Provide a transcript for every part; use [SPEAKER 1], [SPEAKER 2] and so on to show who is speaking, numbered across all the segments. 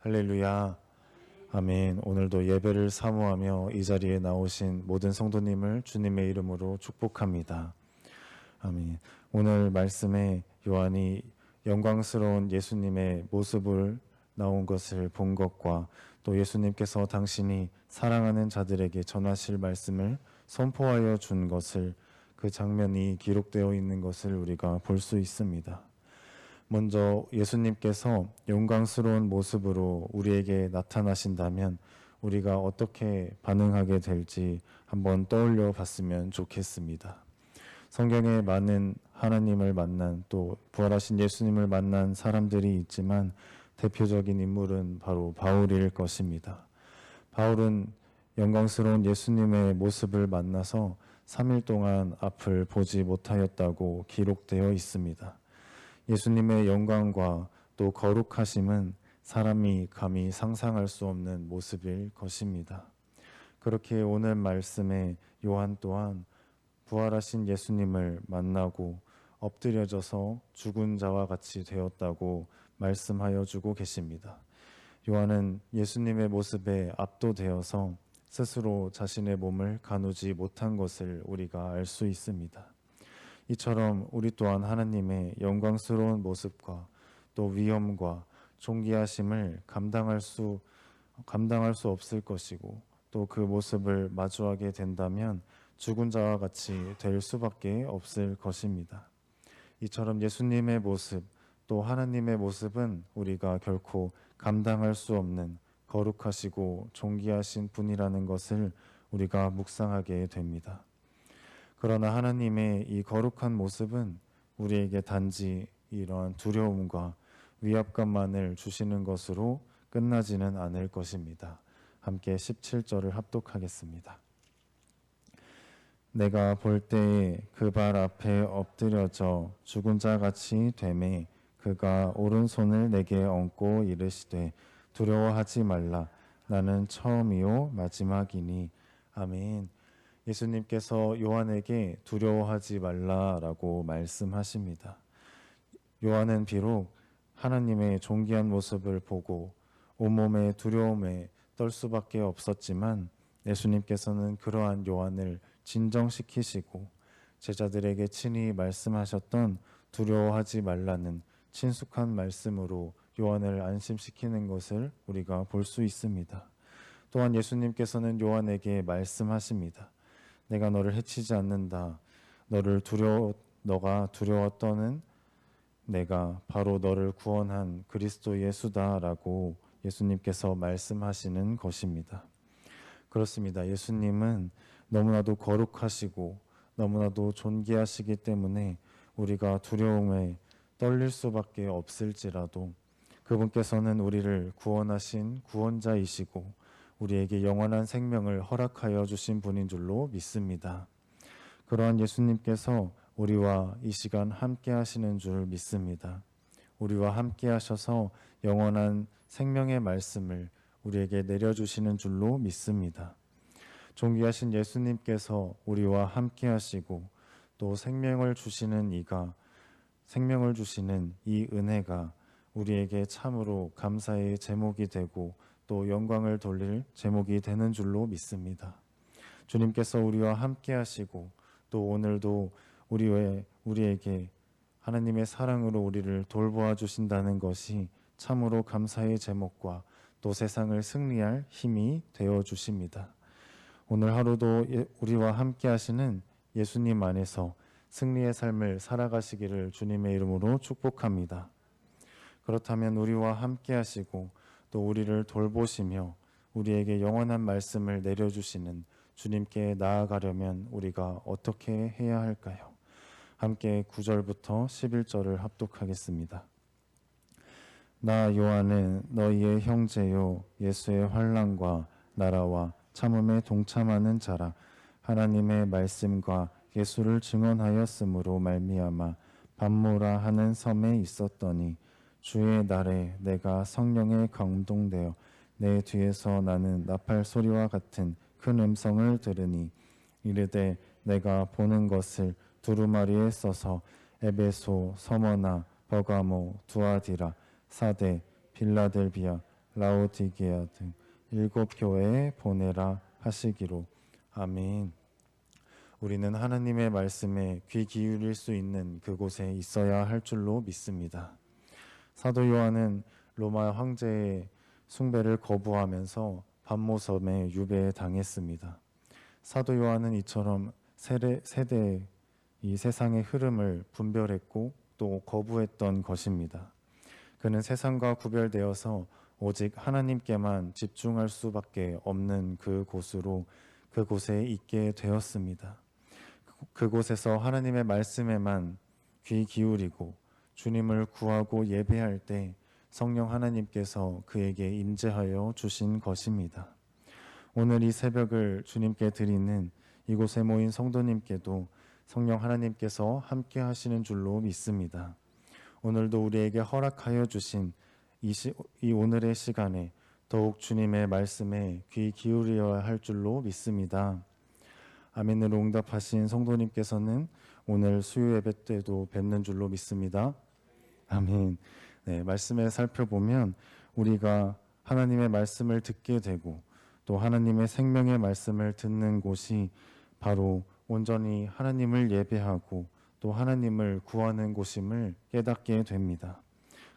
[SPEAKER 1] 할렐루야. 아멘. 오늘도 예배를 사모하며 이 자리에 나오신 모든 성도님을 주님의 이름으로 축복합니다. 아멘. 오늘 말씀에 요한이 영광스러운 예수님의 모습을 나온 것을 본 것과 또 예수님께서 당신이 사랑하는 자들에게 전하실 말씀을 선포하여 준 것을, 그 장면이 기록되어 있는 것을 우리가 볼 수 있습니다. 먼저 예수님께서 영광스러운 모습으로 우리에게 나타나신다면 우리가 어떻게 반응하게 될지 한번 떠올려 봤으면 좋겠습니다. 성경에 많은 하나님을 만난, 또 부활하신 예수님을 만난 사람들이 있지만 대표적인 인물은 바로 바울일 것입니다. 바울은 영광스러운 예수님의 모습을 만나서 3일 동안 앞을 보지 못하였다고 기록되어 있습니다. 예수님의 영광과 또 거룩하심은 사람이 감히 상상할 수 없는 모습일 것입니다. 그렇게 오늘 말씀에 요한 또한 부활하신 예수님을 만나고 엎드려져서 죽은 자와 같이 되었다고 말씀하여 주고 계십니다. 요한은 예수님의 모습에 압도되어서 스스로 자신의 몸을 가누지 못한 것을 우리가 알 수 있습니다. 이처럼 우리 또한 하나님의 영광스러운 모습과 또 위엄과 존귀하심을 감당할 수 없을 것이고, 또 그 모습을 마주하게 된다면 죽은 자와 같이 될 수밖에 없을 것입니다. 이처럼 예수님의 모습, 또 하나님의 모습은 우리가 결코 감당할 수 없는 거룩하시고 존귀하신 분이라는 것을 우리가 묵상하게 됩니다. 그러나 하나님의 이 거룩한 모습은 우리에게 단지 이러한 두려움과 위압감만을 주시는 것으로 끝나지는 않을 것입니다. 함께 17절을 합독하겠습니다. 내가 볼 때에 그 발 앞에 엎드려져 죽은 자 같이 되매 그가 오른손을 내게 얹고 이르시되 두려워하지 말라. 나는 처음이요 마지막이니. 아멘. 예수님께서 요한에게 두려워하지 말라라고 말씀하십니다. 요한은 비록 하나님의 존귀한 모습을 보고 온몸의 두려움에 떨 수밖에 없었지만 예수님께서는 그러한 요한을 진정시키시고 제자들에게 친히 말씀하셨던 두려워하지 말라는 친숙한 말씀으로 요한을 안심시키는 것을 우리가 볼 수 있습니다. 또한 예수님께서는 요한에게 말씀하십니다. 내가 너를 해치지 않는다. 너가 두려워 떠는 내가 바로 너를 구원한 그리스도 예수다라고 예수님께서 말씀하시는 것입니다. 그렇습니다. 예수님은 너무나도 거룩하시고 너무나도 존귀하시기 때문에 우리가 두려움에 떨릴 수밖에 없을지라도 그분께서는 우리를 구원하신 구원자이시고 우리에게 영원한 생명을 허락하여 주신 분인 줄로 믿습니다. 그러한 예수님께서 우리와 이 시간 함께 하시는 줄 믿습니다. 우리와 함께 하셔서 영원한 생명의 말씀을 우리에게 내려주시는 줄로 믿습니다. 존귀하신 예수님께서 우리와 함께 하시고 또 생명을 주시는 이 은혜가 우리에게 참으로 감사의 제목이 되고 또 영광을 돌릴 제목이 되는 줄로 믿습니다. 주님께서 우리와 함께 하시고 또 오늘도 우리에게 하나님의 사랑으로 우리를 돌보아 주신다는 것이 참으로 감사의 제목과 또 세상을 승리할 힘이 되어 주십니다. 오늘 하루도 우리와 함께 하시는 예수님 안에서 승리의 삶을 살아가시기를 주님의 이름으로 축복합니다. 그렇다면 우리와 함께 하시고 또 우리를 돌보시며 우리에게 영원한 말씀을 내려주시는 주님께 나아가려면 우리가 어떻게 해야 할까요? 함께 9절부터 11절을 합독하겠습니다. 나 요한은 너희의 형제요 예수의 환난과 나라와 참음에 동참하는 자라. 하나님의 말씀과 예수를 증언하였으므로 말미암아 밤모라 하는 섬에 있었더니 주의 날에 내가 성령에 감동되어 내 뒤에서 나는 나팔 소리와 같은 큰 음성을 들으니 이르되 내가 보는 것을 두루마리에 써서 에베소, 서머나, 버가모, 두아디라, 사대, 빌라델비아, 라오디게아 등 7교회에 보내라 하시기로. 아멘. 우리는 하나님의 말씀에 귀 기울일 수 있는 그곳에 있어야 할 줄로 믿습니다. 사도 요한은 로마 황제의 숭배를 거부하면서 반모섬에 유배당했습니다. 사도 요한은 이처럼 세대 이 세상의 흐름을 분별했고 또 거부했던 것입니다. 그는 세상과 구별되어서 오직 하나님께만 집중할 수밖에 없는 그곳에 있게 되었습니다. 그곳에서 하나님의 말씀에만 귀 기울이고 주님을 구하고 예배할 때 성령 하나님께서 그에게 임재하여 주신 것입니다. 오늘 이 새벽을 주님께 드리는 이곳에 모인 성도님께도 성령 하나님께서 함께 하시는 줄로 믿습니다. 오늘도 우리에게 허락하여 주신 이 오늘의 시간에 더욱 주님의 말씀에 귀 기울여야 할 줄로 믿습니다. 아멘으로 응답하신 성도님께서는 오늘 수요 예배 때도 뵙는 줄로 믿습니다. 아멘. 네, 말씀에 살펴보면 우리가 하나님의 말씀을 듣게 되고 또 하나님의 생명의 말씀을 듣는 곳이 바로 온전히 하나님을 예배하고 또 하나님을 구하는 곳임을 깨닫게 됩니다.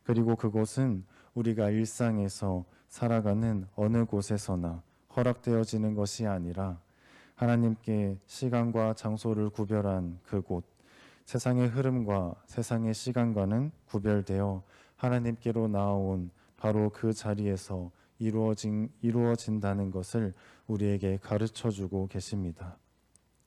[SPEAKER 1] 그리고 그곳은 우리가 일상에서 살아가는 어느 곳에서나 허락되어지는 것이 아니라 하나님께 시간과 장소를 구별한 그곳, 세상의 흐름과 세상의 시간과는 구별되어 하나님께로 나아온 바로 그 자리에서 이루어진다는 것을 우리에게 가르쳐주고 계십니다.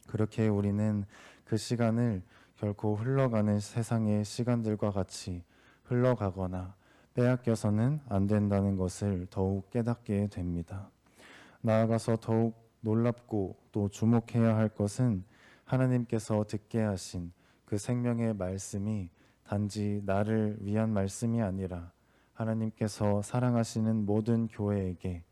[SPEAKER 1] 그렇게 우리는 그 시간을 결코 흘러가는 세상의 시간들과 같이 흘러가거나 빼앗겨서는 안 된다는 것을 더욱 깨닫게 됩니다. 나아가서 더욱 놀랍고 또 주목해야 할 것은 하나님께서 듣게 하신 그 생명의 말씀이 단지 나를 위한 말씀이 아니라 하나님께서 사랑하시는 모든 교회에게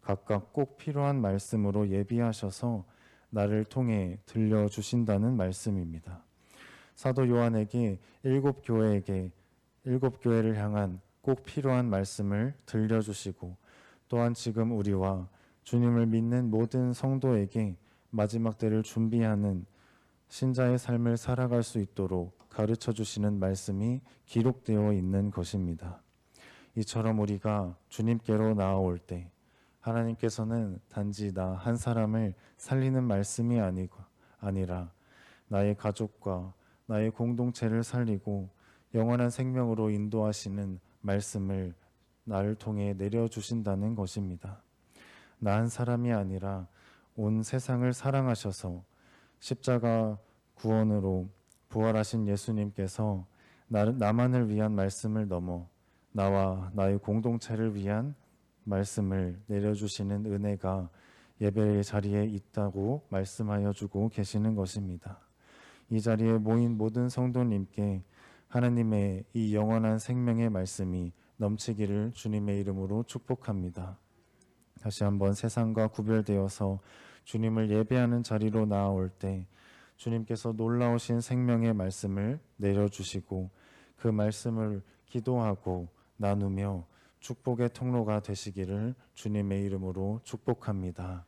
[SPEAKER 1] 각각 꼭 필요한 말씀으로 예비하셔서 나를 통해 들려주신다는 말씀입니다. 사도 요한에게 7교회를 향한 꼭 필요한 말씀을 들려주시고 또한 지금 우리와 주님을 믿는 모든 성도에게 마지막 때를 준비하는 신자의 삶을 살아갈 수 있도록 가르쳐 주시는 말씀이 기록되어 있는 것입니다. 이처럼 우리가 주님께로 나아올 때 하나님께서는 단지 나 한 사람을 살리는 말씀이 아니라 나의 가족과 나의 공동체를 살리고 영원한 생명으로 인도하시는 말씀을 나를 통해 내려주신다는 것입니다. 나 한 사람이 아니라 온 세상을 사랑하셔서 십자가 구원으로 부활하신 예수님께서 나만을 위한 말씀을 넘어 나와 나의 공동체를 위한 말씀을 내려주시는 은혜가 예배의 자리에 있다고 말씀하여 주고 계시는 것입니다. 이 자리에 모인 모든 성도님께 하나님의 이 영원한 생명의 말씀이 넘치기를 주님의 이름으로 축복합니다. 다시 한번 세상과 구별되어서 주님을 예배하는 자리로 나아올 때 주님께서 놀라우신 생명의 말씀을 내려주시고 그 말씀을 기도하고 나누며 축복의 통로가 되시기를 주님의 이름으로 축복합니다.